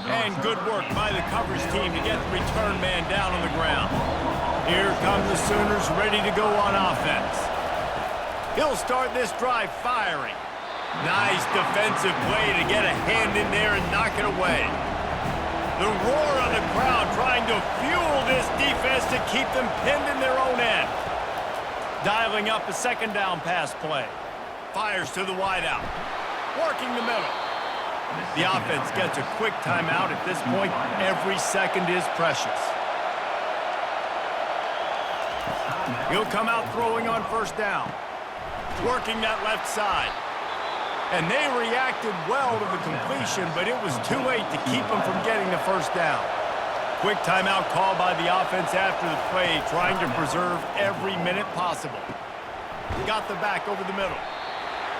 And good work by the coverage team to get the return man down on the ground. Here come the Sooners ready to go on offense. He'll start this drive firing. Nice defensive play to get a hand in there and knock it away. The roar of the crowd trying to fuel this defense to keep them pinned in their own end. Dialing up a second down pass play. Fires to the wideout. Working the middle. The offense gets a quick timeout at this point. Every second is precious. He'll come out throwing on first down. Working that left side. And they reacted well to the completion, but it was too late to keep them from getting the first down. Quick timeout call by the offense after the play, trying to preserve every minute possible. Got the back over the middle.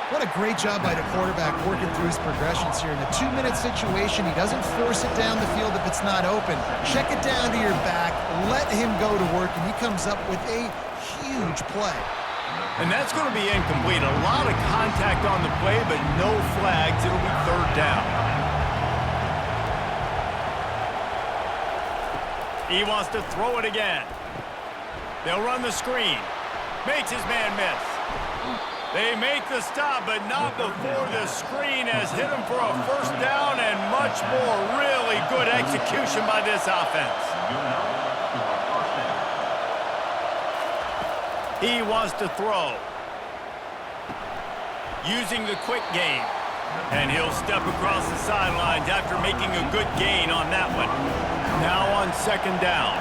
What a great job by the quarterback working through his progressions here. In a 2-minute situation, he doesn't force it down the field if it's not open. Check it down to your back, let him go to work, and he comes up with a huge play. And that's going to be incomplete. A lot of contact on the play, but no flags. It'll be third down. He wants to throw it again. They'll run the screen. Makes his man miss. They make the stop, but not before the screen has hit him for a first down and much more. Really good execution by this offense. He wants to throw. Using the quick game. And he'll step across the sidelines after making a good gain on that one. Now on second down.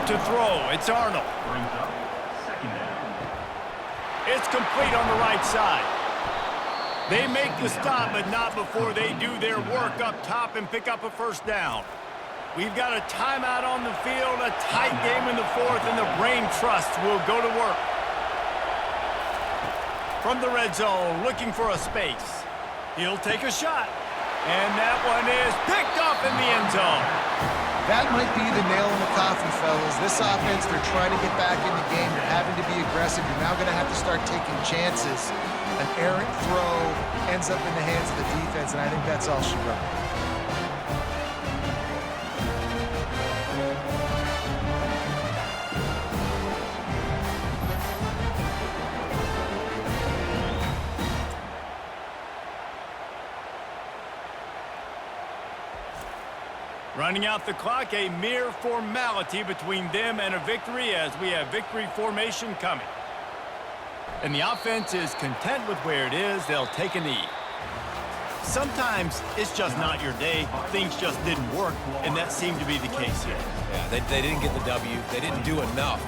To throw, it's Arnold. It's complete on the right side. They make the stop, but not before they do their work up top and pick up a first down. We've got a timeout on the field, a tight game in the fourth, and the brain trust will go to work. From the red zone, looking for a space. He'll take a shot. And that one is picked up in the end zone. That might be the nail in the coffin, fellas. This offense, they're trying to get back in the game. You're having to be aggressive. You're now going to have to start taking chances. An errant throw ends up in the hands of the defense, and I think that's all she wrote. Running out the clock, a mere formality between them and a victory as we have victory formation coming. And the offense is content with where it is. They'll take a knee. sometimes it's just not your day. Things just didn't work, and that seemed to be the case here. Yeah, they didn't get the W. They didn't do enough.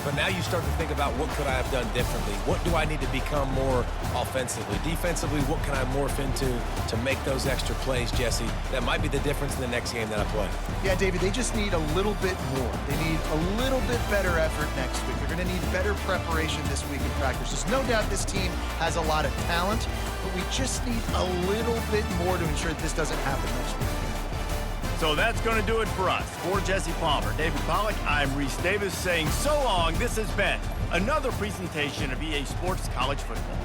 But now you start to think about what could I have done differently? What do I need to become more offensively? Defensively, what can I morph into to make those extra plays, Jesse? That might be the difference in the next game that I play. Yeah, David, they just need a little bit more. They need a little bit better effort next week. They're going to need better preparation this week in practice. There's no doubt this team has a lot of talent, but we just need a little bit more to ensure that this doesn't happen next week. So that's going to do it for us. For Jesse Palmer, David Pollack, I'm Reese Davis saying so long. This has been another presentation of EA Sports College Football.